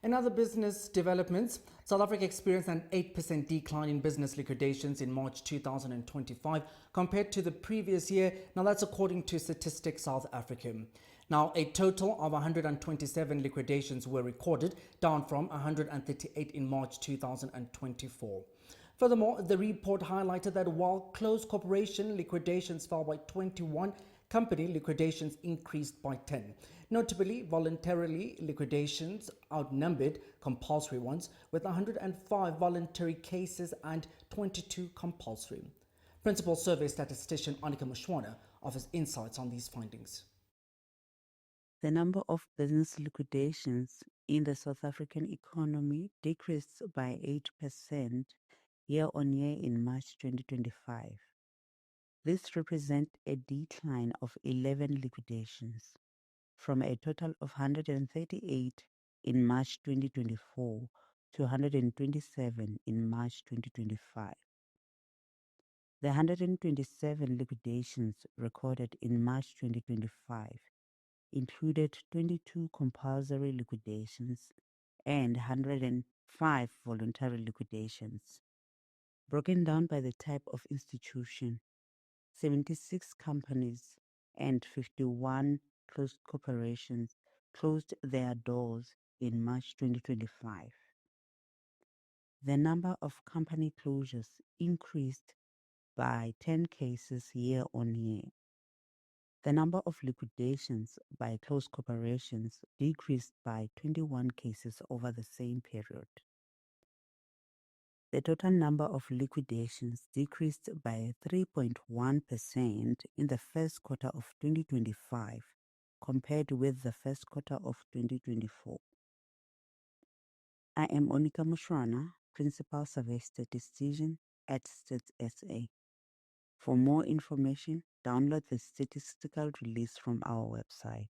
In other business developments, South Africa experienced an 8% decline in business liquidations in March 2025 compared to the previous year. Now, that's according to Statistics South Africa. Now, a total of 127 liquidations were recorded, down from 138 in March 2024. Furthermore, the report highlighted that while closed corporation liquidations fell by 21, company liquidations increased by 10. Notably, voluntary liquidations outnumbered compulsory ones, with 105 voluntary cases and 22 compulsory. Principal Survey Statistician Anika Mushwana offers insights on these findings. The number of business liquidations in the South African economy decreased by 8% year-on-year in March 2025. This represents a decline of 11 liquidations, from a total of 138 in March 2024 to 127 in March 2025. The 127 liquidations recorded in March 2025 included 22 compulsory liquidations and 105 voluntary liquidations. Broken down by the type of institution, 76 companies and 51 closed corporations closed their doors in March 2025. The number of company closures increased by 10 cases year on year. The number of liquidations by closed corporations decreased by 21 cases over the same period. The total number of liquidations decreased by 3.1% in the first quarter of 2025 compared with the first quarter of 2024. I am Onika Mushwana, Principal Survey Statistician at Stats SA. For more information, download the statistical release from our website.